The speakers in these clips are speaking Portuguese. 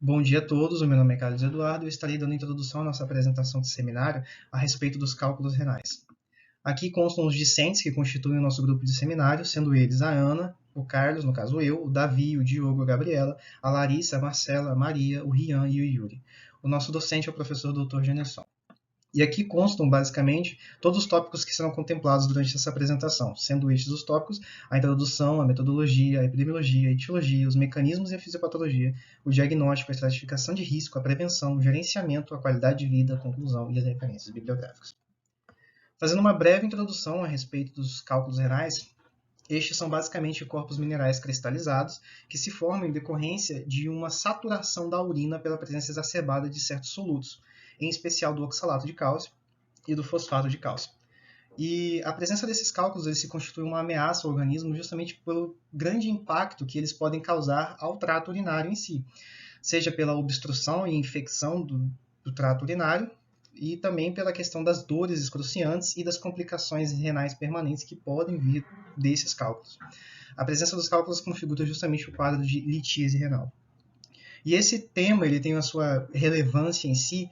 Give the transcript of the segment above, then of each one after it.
Bom dia a todos, o meu nome é Carlos Eduardo e eu estarei dando introdução à nossa apresentação de seminário a respeito dos cálculos renais. Aqui constam os discentes que constituem o nosso grupo de seminário, sendo eles a Ana, o Carlos, no caso eu, o Davi, o Diogo, a Gabriela, a Larissa, a Marcela, a Maria, o Rian e o Yuri. O nosso docente é o professor Dr. Generson. E aqui constam, basicamente, todos os tópicos que serão contemplados durante essa apresentação, sendo estes os tópicos a introdução, a metodologia, a epidemiologia, a etiologia, os mecanismos e a fisiopatologia, o diagnóstico, a estratificação de risco, a prevenção, o gerenciamento, a qualidade de vida, a conclusão e as referências bibliográficas. Fazendo uma breve introdução a respeito dos cálculos renais, estes são basicamente corpos minerais cristalizados que se formam em decorrência de uma saturação da urina pela presença exacerbada de certos solutos, em especial do oxalato de cálcio e do fosfato de cálcio. E a presença desses cálculos se constitui uma ameaça ao organismo justamente pelo grande impacto que eles podem causar ao trato urinário em si, seja pela obstrução e infecção do trato urinário e também pela questão das dores excruciantes e das complicações renais permanentes que podem vir desses cálculos. A presença dos cálculos configura justamente o quadro de litíase renal. E esse tema ele tem a sua relevância em si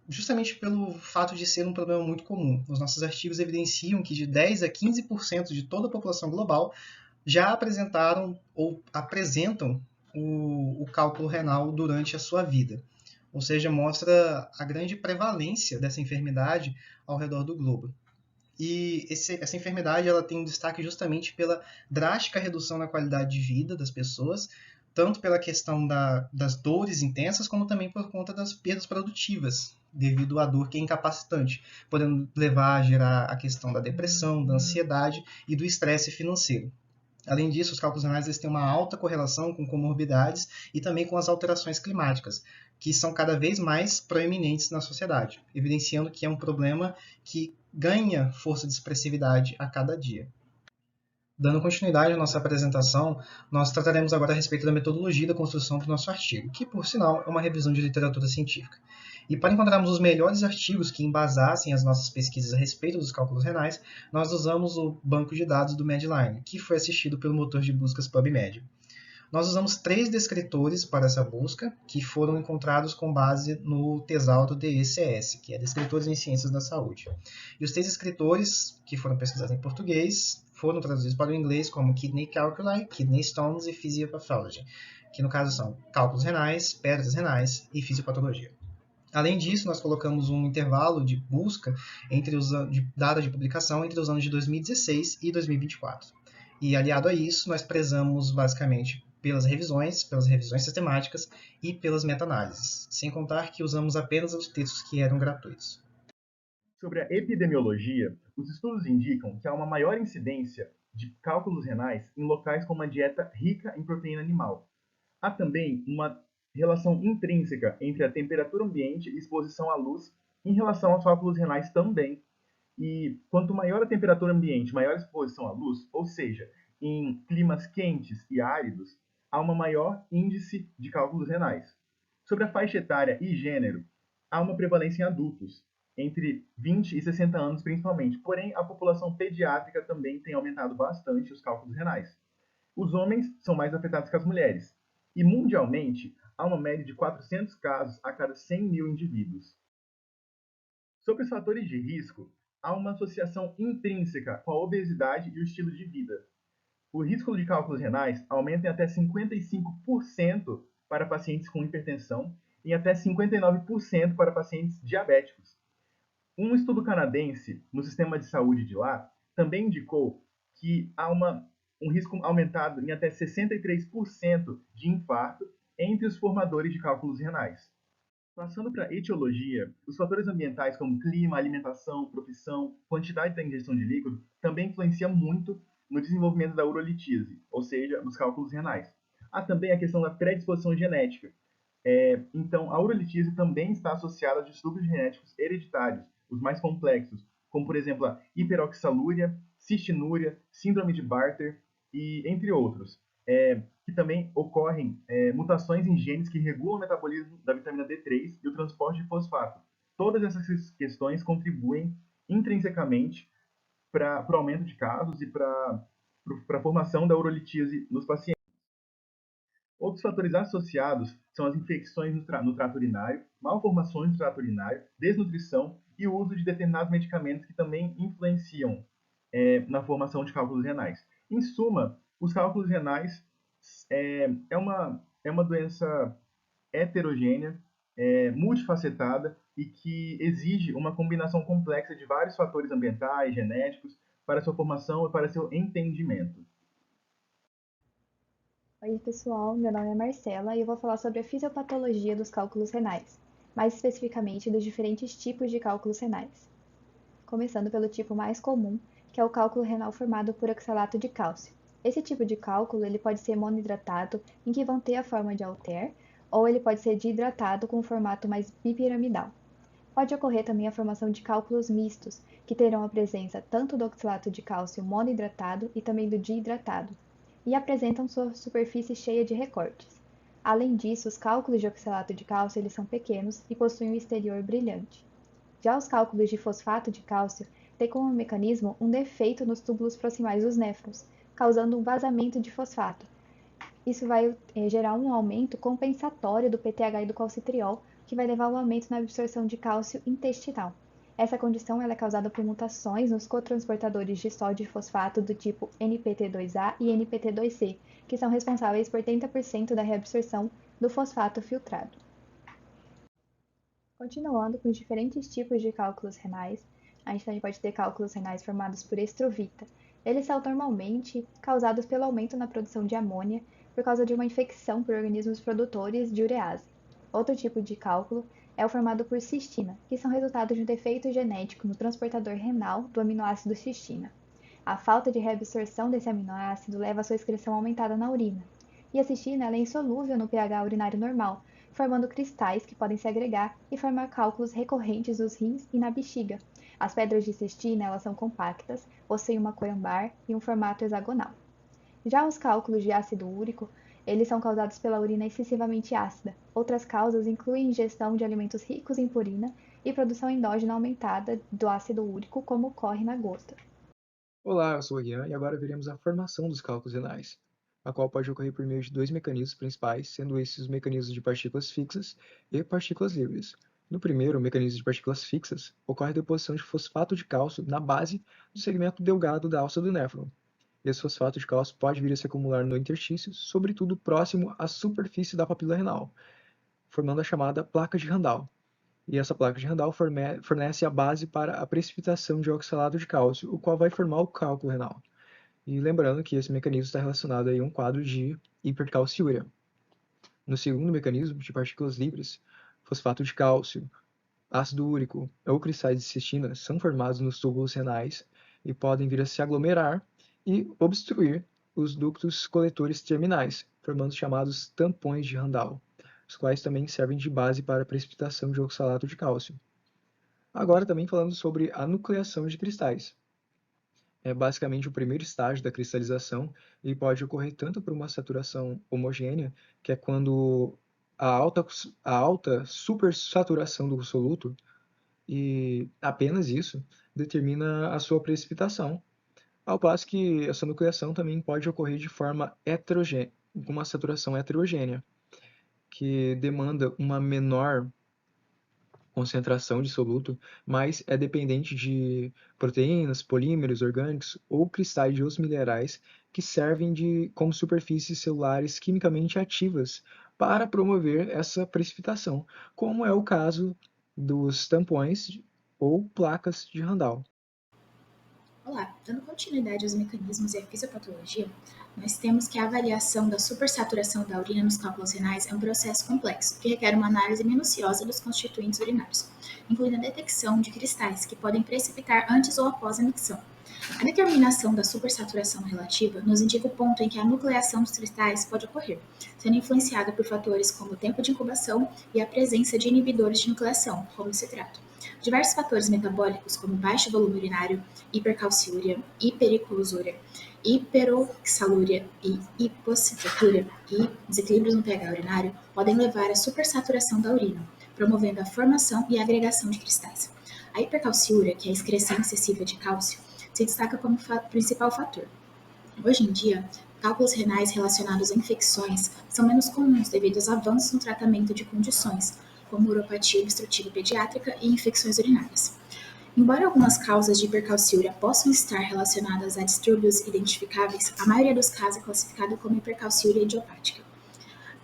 justamente pelo fato de ser um problema muito comum. Os nossos artigos evidenciam que de 10 a 15% de toda a população global já apresentaram ou apresentam o cálculo renal durante a sua vida. Ou seja, mostra a grande prevalência dessa enfermidade ao redor do globo. E essa enfermidade ela tem um destaque justamente pela drástica redução na qualidade de vida das pessoas, tanto pela questão das dores intensas, como também por conta das perdas produtivas, devido à dor que é incapacitante, podendo levar a gerar a questão da depressão, da ansiedade e do estresse financeiro. Além disso, os cálculos renais eles têm uma alta correlação com comorbidades e também com as alterações climáticas, que são cada vez mais proeminentes na sociedade, evidenciando que é um problema que ganha força de expressividade a cada dia. Dando continuidade à nossa apresentação, nós trataremos agora a respeito da metodologia da construção do nosso artigo, que, por sinal, é uma revisão de literatura científica. E para encontrarmos os melhores artigos que embasassem as nossas pesquisas a respeito dos cálculos renais, nós usamos o banco de dados do Medline, que foi assistido pelo motor de buscas PubMed. Nós usamos 3 descritores para essa busca, que foram encontrados com base no Tesauro DECS, que é Descritores em Ciências da Saúde. E os 3 escritores, que foram pesquisados em português, foram traduzidos para o inglês como Kidney Calculi, Kidney Stones e Physiopathology, que no caso são cálculos renais, pedras renais e fisiopatologia. Além disso, nós colocamos um intervalo de busca entre os de data de publicação entre os anos de 2016 e 2024. E aliado a isso, nós prezamos basicamente pelas revisões sistemáticas e pelas meta-análises, sem contar que usamos apenas os textos que eram gratuitos. Sobre a epidemiologia, os estudos indicam que há uma maior incidência de cálculos renais em locais com uma dieta rica em proteína animal. Há também uma relação intrínseca entre a temperatura ambiente e exposição à luz em relação aos cálculos renais também. E quanto maior a temperatura ambiente, maior a exposição à luz, ou seja, em climas quentes e áridos, há uma maior índice de cálculos renais. Sobre a faixa etária e gênero, há uma prevalência em adultos, entre 20 e 60 anos principalmente. Porém, a população pediátrica também tem aumentado bastante os cálculos renais. Os homens são mais afetados que as mulheres. E mundialmente, há uma média de 400 casos a cada 100 mil indivíduos. Sobre os fatores de risco, há uma associação intrínseca com a obesidade e o estilo de vida. O risco de cálculos renais aumenta em até 55% para pacientes com hipertensão e em até 59% para pacientes diabéticos. Um estudo canadense no sistema de saúde de lá também indicou que há um risco aumentado em até 63% de infarto entre os formadores de cálculos renais. Passando para a etiologia, os fatores ambientais como clima, alimentação, profissão, quantidade da ingestão de líquido também influenciam muito no desenvolvimento da urolitíase, ou seja, nos cálculos renais. Há também a questão da predisposição genética. Então, a urolitíase também está associada a distúrbios genéticos hereditários, os mais complexos, como, por exemplo, a hiperoxalúria, cistinúria, síndrome de Bartter e entre outros, que também ocorrem mutações em genes que regulam o metabolismo da vitamina D3 e o transporte de fosfato. Todas essas questões contribuem intrinsecamente para o aumento de casos e para a formação da urolitíase nos pacientes. Outros fatores associados são as infecções no trato urinário, malformações do trato urinário, desnutrição e o uso de determinados medicamentos que também influenciam na formação de cálculos renais. Em suma, os cálculos renais é uma doença heterogênea, multifacetada e que exige uma combinação complexa de vários fatores ambientais, genéticos, para sua formação e para seu entendimento. Oi, pessoal, meu nome é Marcela e eu vou falar sobre a fisiopatologia dos cálculos renais, mais especificamente dos diferentes tipos de cálculos renais. Começando pelo tipo mais comum, que é o cálculo renal formado por oxalato de cálcio. Esse tipo de cálculo ele pode ser monohidratado, em que vão ter a forma de halter, ou ele pode ser dihidratado com um formato mais bipiramidal. Pode ocorrer também a formação de cálculos mistos, que terão a presença tanto do oxalato de cálcio monohidratado e também do dihidratado, e apresentam sua superfície cheia de recortes. Além disso, os cálculos de oxalato de cálcio eles são pequenos e possuem um exterior brilhante. Já os cálculos de fosfato de cálcio têm como mecanismo um defeito nos túbulos proximais dos néfrons, causando um vazamento de fosfato. Isso vai gerar um aumento compensatório do PTH e do calcitriol, que vai levar ao aumento na absorção de cálcio intestinal. Essa condição ela é causada por mutações nos cotransportadores de sódio e fosfato do tipo NPT2A e NPT2C, que são responsáveis por 30% da reabsorção do fosfato filtrado. Continuando com os diferentes tipos de cálculos renais, a gente também pode ter cálculos renais formados por estrovita. Eles são normalmente causados pelo aumento na produção de amônia por causa de uma infecção por organismos produtores de urease. Outro tipo de cálculo é o formado por cistina, que são resultado de um defeito genético no transportador renal do aminoácido cistina. A falta de reabsorção desse aminoácido leva à sua excreção aumentada na urina. E a cistina ela é insolúvel no pH urinário normal, formando cristais que podem se agregar e formar cálculos recorrentes nos rins e na bexiga. As pedras de cistina elas são compactas, possuem uma cor ambar e um formato hexagonal. Já os cálculos de ácido úrico, eles são causados pela urina excessivamente ácida. Outras causas incluem ingestão de alimentos ricos em purina e produção endógena aumentada do ácido úrico, como ocorre na gota. Olá, eu sou o Ian e agora veremos a formação dos cálculos renais, a qual pode ocorrer por meio de dois mecanismos principais, sendo esses os mecanismos de partículas fixas e partículas livres. No primeiro, o mecanismo de partículas fixas, ocorre a deposição de fosfato de cálcio na base do segmento delgado da alça do néfron. Esse fosfato de cálcio pode vir a se acumular no interstício, sobretudo próximo à superfície da papila renal, formando a chamada placa de Randall. E essa placa de Randall fornece a base para a precipitação de oxalato de cálcio, o qual vai formar o cálculo renal. E lembrando que esse mecanismo está relacionado a um quadro de hipercalciúria. No segundo mecanismo, de partículas livres, fosfato de cálcio, ácido úrico ou cristais de cistina são formados nos túbulos renais e podem vir a se aglomerar e obstruir os ductos coletores terminais, formando os chamados tampões de Randall, os quais também servem de base para a precipitação de oxalato de cálcio. Agora também falando sobre a nucleação de cristais. É basicamente o primeiro estágio da cristalização e pode ocorrer tanto por uma saturação homogênea, que é quando a alta supersaturação do soluto, e apenas isso, determina a sua precipitação, ao passo que essa nucleação também pode ocorrer de forma heterogênea, com uma saturação heterogênea, que demanda uma menor concentração de soluto, mas é dependente de proteínas, polímeros orgânicos ou cristais de outros minerais que servem como superfícies celulares quimicamente ativas para promover essa precipitação, como é o caso dos tampões ou placas de Randall. Olá, dando continuidade aos mecanismos e à fisiopatologia, nós temos que a avaliação da supersaturação da urina nos cálculos renais é um processo complexo, que requer uma análise minuciosa dos constituintes urinários, incluindo a detecção de cristais que podem precipitar antes ou após a micção. A determinação da supersaturação relativa nos indica o ponto em que a nucleação dos cristais pode ocorrer, sendo influenciada por fatores como o tempo de incubação e a presença de inibidores de nucleação, como o citrato. Diversos fatores metabólicos, como baixo volume urinário, hipercalciúria, hipericulosúria, hiperoxalúria e hipocitratúria e desequilíbrios no pH urinário podem levar à supersaturação da urina, promovendo a formação e a agregação de cristais. A hipercalciúria, que é a excreção excessiva de cálcio, se destaca como principal fator. Hoje em dia, cálculos renais relacionados a infecções são menos comuns devido aos avanços no tratamento de condições, como uropatia obstrutiva pediátrica e infecções urinárias. Embora algumas causas de hipercalciúria possam estar relacionadas a distúrbios identificáveis, a maioria dos casos é classificada como hipercalciúria idiopática.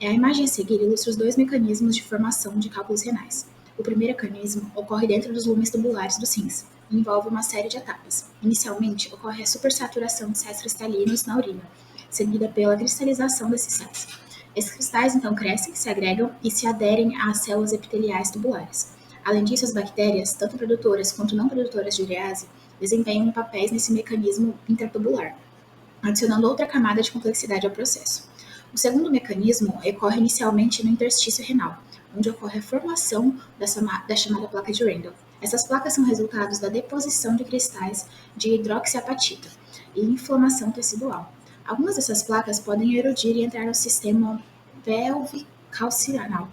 A imagem a seguir ilustra os dois mecanismos de formação de cálculos renais. O primeiro mecanismo ocorre dentro dos lumes tubulares dos rins e envolve uma série de etapas. Inicialmente, ocorre a supersaturação de sais cristalinos na urina, seguida pela cristalização desses sais. Esses cristais então crescem, se agregam e se aderem às células epiteliais tubulares. Além disso, as bactérias, tanto produtoras quanto não produtoras de urease, desempenham papéis nesse mecanismo intratubular, adicionando outra camada de complexidade ao processo. O segundo mecanismo ocorre inicialmente no interstício renal, onde ocorre a formação da chamada placa de Randle. Essas placas são resultados da deposição de cristais de hidroxiapatita e inflamação tecidual. Algumas dessas placas podem erodir e entrar no sistema pelvicalcianal,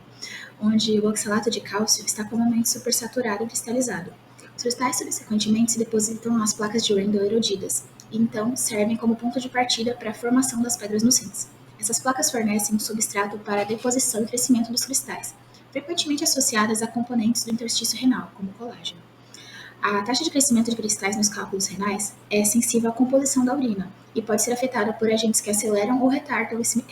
onde o oxalato de cálcio está comumente supersaturado e cristalizado. Os cristais subsequentemente se depositam nas placas de Randle erodidas, e então servem como ponto de partida para a formação das pedras nos rins. Essas placas fornecem um substrato para a deposição e crescimento dos cristais, frequentemente associadas a componentes do interstício renal, como colágeno. A taxa de crescimento de cristais nos cálculos renais é sensível à composição da urina e pode ser afetada por agentes que aceleram ou retardam esse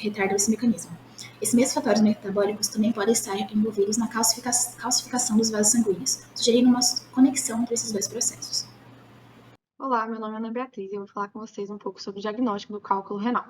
mecanismo. Esses mesmos fatores metabólicos também podem estar envolvidos na calcificação dos vasos sanguíneos, sugerindo uma conexão entre esses dois processos. Olá, meu nome é Ana Beatriz e eu vou falar com vocês um pouco sobre o diagnóstico do cálculo renal.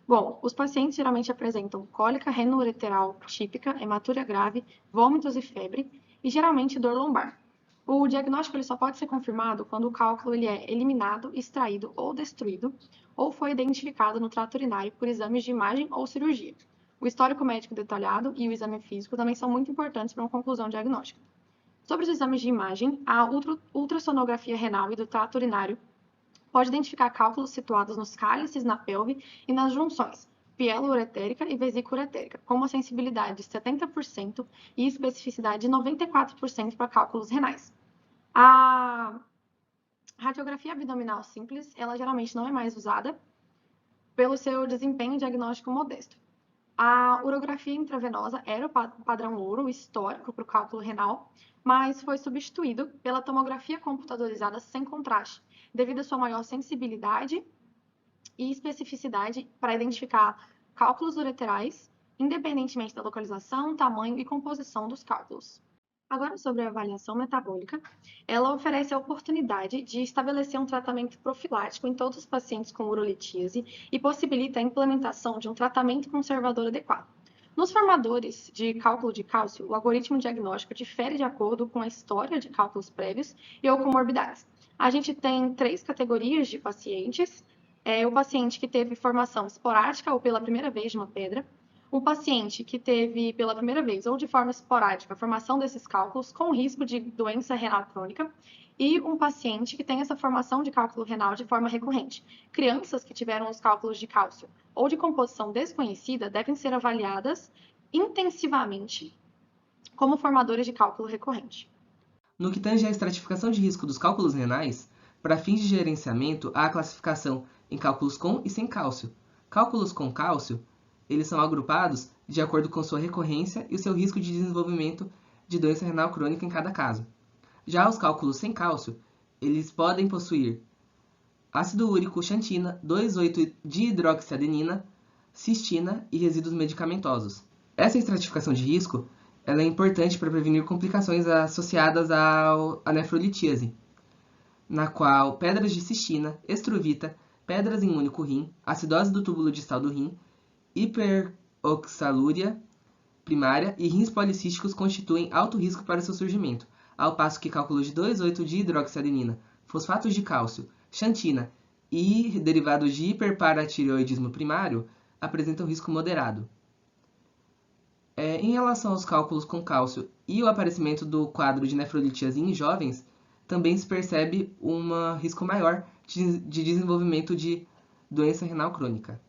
Bom, os pacientes geralmente apresentam cólica renoureteral típica, hematúria grave, vômitos e febre e geralmente dor lombar. O diagnóstico ele só pode ser confirmado quando o cálculo ele é eliminado, extraído ou destruído ou foi identificado no trato urinário por exames de imagem ou cirurgia. O histórico médico detalhado e o exame físico também são muito importantes para uma conclusão diagnóstica. Sobre os exames de imagem, a ultrassonografia renal e do trato urinário pode identificar cálculos situados nos cálices, na pelve e nas junções pielo-uretérica e vesícula-uretérica, com uma sensibilidade de 70% e especificidade de 94% para cálculos renais. A radiografia abdominal simples, ela geralmente não é mais usada pelo seu desempenho diagnóstico modesto. A urografia intravenosa era o padrão ouro histórico para o cálculo renal, mas foi substituído pela tomografia computadorizada sem contraste, devido à sua maior sensibilidade e especificidade para identificar cálculos ureterais, independentemente da localização, tamanho e composição dos cálculos. Agora, sobre a avaliação metabólica, ela oferece a oportunidade de estabelecer um tratamento profilático em todos os pacientes com urolitíase e possibilita a implementação de um tratamento conservador adequado. Nos formadores de cálculo de cálcio, o algoritmo diagnóstico difere de acordo com a história de cálculos prévios e ou comorbidades. A gente tem 3 categorias de pacientes: o paciente que teve formação esporádica ou pela primeira vez de uma pedra, o paciente que teve pela primeira vez ou de forma esporádica a formação desses cálculos com risco de doença renal crônica e um paciente que tem essa formação de cálculo renal de forma recorrente. Crianças que tiveram os cálculos de cálcio ou de composição desconhecida devem ser avaliadas intensivamente como formadores de cálculo recorrente. No que tange à estratificação de risco dos cálculos renais, para fins de gerenciamento, há a classificação em cálculos com e sem cálcio. Cálculos com cálcio, eles são agrupados de acordo com sua recorrência e o seu risco de desenvolvimento de doença renal crônica em cada caso. Já os cálculos sem cálcio, eles podem possuir ácido úrico, xantina, 2,8-dihidroxiadenina, cistina e resíduos medicamentosos. Essa estratificação de risco ela é importante para prevenir complicações associadas à nefrolitíase, na qual pedras de cistina, estruvita, pedras em um único rim, acidose do túbulo distal do rim, hiperoxalúria primária e rins policísticos constituem alto risco para seu surgimento, ao passo que cálculos de 2,8-dihidroxiadenina, fosfatos de cálcio, xantina e derivados de hiperparatireoidismo primário apresentam risco moderado. Em relação aos cálculos com cálcio e o aparecimento do quadro de nefrolitíase em jovens, também se percebe um risco maior de desenvolvimento de doença renal crônica.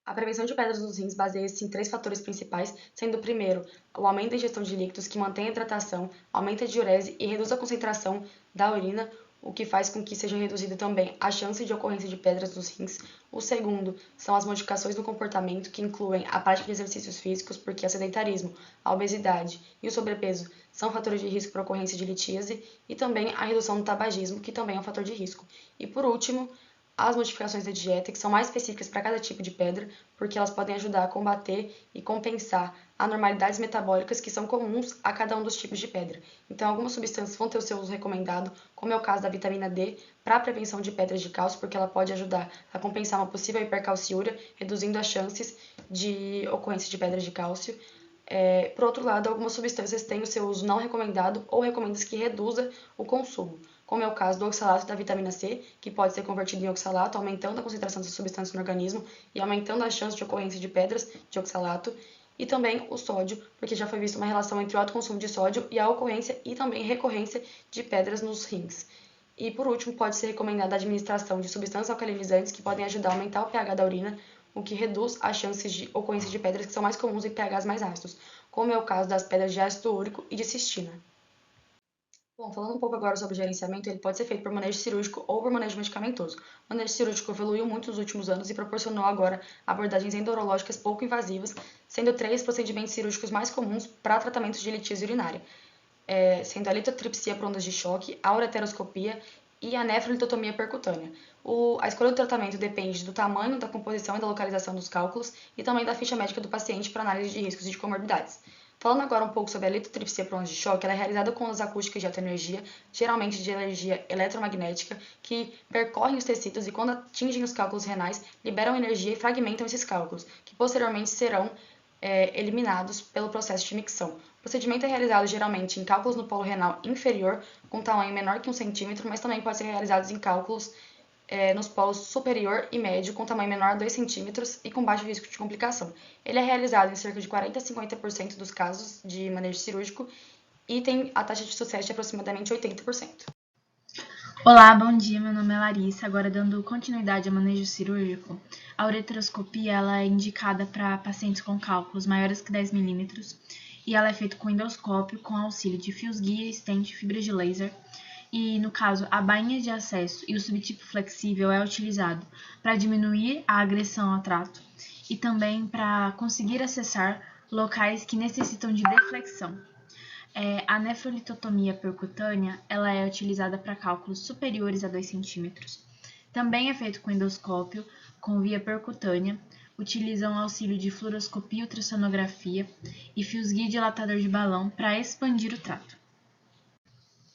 A prevenção de pedras nos rins baseia-se em 3 fatores principais, sendo o primeiro, o aumento da ingestão de líquidos que mantém a hidratação, aumenta a diurese e reduz a concentração da urina. o que faz com que seja reduzida também a chance de ocorrência de pedras nos rins. O segundo são as modificações no comportamento, que incluem a prática de exercícios físicos, porque o sedentarismo, a obesidade e o sobrepeso são fatores de risco para ocorrência de litíase, e também a redução do tabagismo, que também é um fator de risco. E por último, as modificações da dieta, que são mais específicas para cada tipo de pedra, porque elas podem ajudar a combater e compensar anormalidades metabólicas que são comuns a cada um dos tipos de pedra. Então, algumas substâncias vão ter o seu uso recomendado, como é o caso da vitamina D, para a prevenção de pedras de cálcio, porque ela pode ajudar a compensar uma possível hipercalciúria, reduzindo as chances de ocorrência de pedras de cálcio. Por outro lado, algumas substâncias têm o seu uso não recomendado ou recomendadas que reduza o consumo, como é o caso do oxalato da vitamina C, que pode ser convertido em oxalato, aumentando a concentração dessa substância no organismo e aumentando a chance de ocorrência de pedras de oxalato, e também o sódio, porque já foi vista uma relação entre o alto consumo de sódio e a ocorrência e também recorrência de pedras nos rins. E por último, pode ser recomendada a administração de substâncias alcalinizantes que podem ajudar a aumentar o pH da urina, o que reduz as chances de ocorrência de pedras que são mais comuns em pHs mais ácidos, como é o caso das pedras de ácido úrico e de cistina. Bom, falando um pouco agora sobre o gerenciamento, ele pode ser feito por manejo cirúrgico ou por manejo medicamentoso. O manejo cirúrgico evoluiu muito nos últimos anos e proporcionou agora abordagens endurológicas pouco invasivas, sendo 3 procedimentos cirúrgicos mais comuns para tratamento de litíase urinária, sendo a litotripsia por ondas de choque, a ureteroscopia e a nefrolitotomia percutânea. A escolha do tratamento depende do tamanho, da composição e da localização dos cálculos e também da ficha médica do paciente para análise de riscos e de comorbidades. Falando agora um pouco sobre a litotripsia por ondas de choque, ela é realizada com ondas acústicas de alta energia, geralmente de energia eletromagnética, que percorrem os tecidos e, quando atingem os cálculos renais, liberam energia e fragmentam esses cálculos, que posteriormente serão eliminados pelo processo de micção. O procedimento é realizado geralmente em cálculos no polo renal inferior, com tamanho menor que 1 centímetro, mas também pode ser realizado em cálculos nos polos superior e médio, com tamanho menor a 2 centímetros e com baixo risco de complicação. Ele é realizado em cerca de 40 a 50% dos casos de manejo cirúrgico e tem a taxa de sucesso de aproximadamente 80%. Olá, bom dia, meu nome é Larissa. Agora, dando continuidade ao manejo cirúrgico, a ureteroscopia ela é indicada para pacientes com cálculos maiores que 10 milímetros e ela é feita com endoscópio, com auxílio de fios-guia, stent e fibras de laser. E, no caso, a bainha de acesso e o subtipo flexível é utilizado para diminuir a agressão ao trato e também para conseguir acessar locais que necessitam de deflexão. A nefrolitotomia percutânea ela é utilizada para cálculos superiores a 2 centímetros. Também é feito com endoscópio, com via percutânea, utilizam auxílio de fluoroscopia e ultrassonografia e fios-guia dilatador de balão para expandir o trato.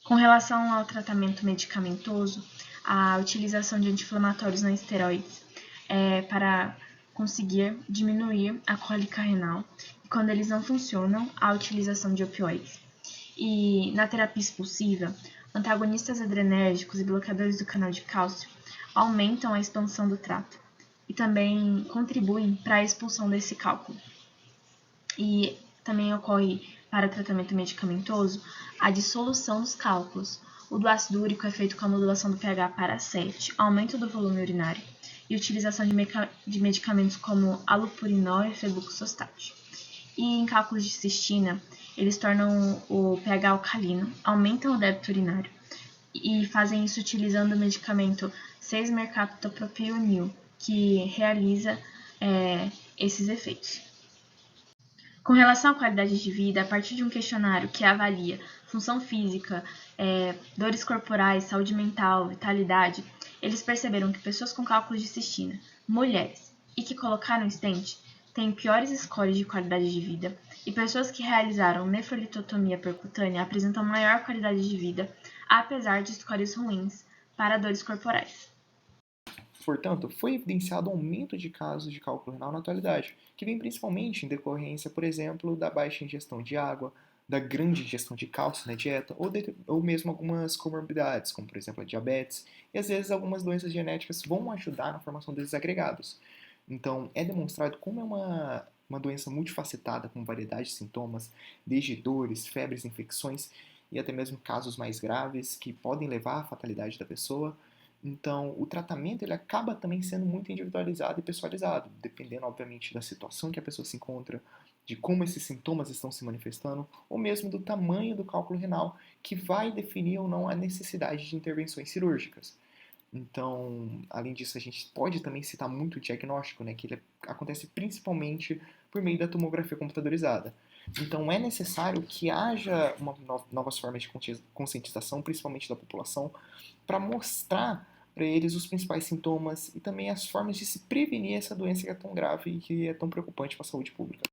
Com relação ao tratamento medicamentoso, a utilização de anti-inflamatórios não esteroides para conseguir diminuir a cólica renal e, quando eles não funcionam, a utilização de opioides. E na terapia expulsiva, antagonistas adrenérgicos e bloqueadores do canal de cálcio aumentam a expansão do trato e também contribuem para a expulsão desse cálculo. E também ocorre para o tratamento medicamentoso a dissolução dos cálculos. O do ácido úrico é feito com a modulação do pH para 7, aumento do volume urinário e utilização de medicamentos como allopurinol e febuxostat. E em cálculos de cistina, eles tornam o pH alcalino, aumentam o débito urinário e fazem isso utilizando o medicamento 6-mercaptopropionil, que realiza esses efeitos. Com relação à qualidade de vida, a partir de um questionário que avalia função física, dores corporais, saúde mental, vitalidade, eles perceberam que pessoas com cálculos de cistina, mulheres e que colocaram stent, têm piores scores de qualidade de vida e pessoas que realizaram nefrolitotomia percutânea apresentam maior qualidade de vida, apesar de scores ruins para dores corporais. Portanto, foi evidenciado um aumento de casos de cálculo renal na atualidade, que vem principalmente em decorrência, por exemplo, da baixa ingestão de água, da grande ingestão de cálcio na dieta, ou mesmo algumas comorbidades, como por exemplo a diabetes, e às vezes algumas doenças genéticas vão ajudar na formação desses agregados. Então, é demonstrado como é uma doença multifacetada, com variedade de sintomas, desde dores, febres, infecções e até mesmo casos mais graves que podem levar à fatalidade da pessoa. Então, o tratamento ele acaba também sendo muito individualizado e pessoalizado, dependendo, obviamente, da situação que a pessoa se encontra, de como esses sintomas estão se manifestando, ou mesmo do tamanho do cálculo renal, que vai definir ou não a necessidade de intervenções cirúrgicas. Então, além disso, a gente pode também citar muito o diagnóstico, né, que ele acontece principalmente por meio da tomografia computadorizada. Então, é necessário que haja novas formas de conscientização, principalmente da população, para mostrar para eles os principais sintomas e também as formas de se prevenir essa doença que é tão grave e que é tão preocupante para a saúde pública.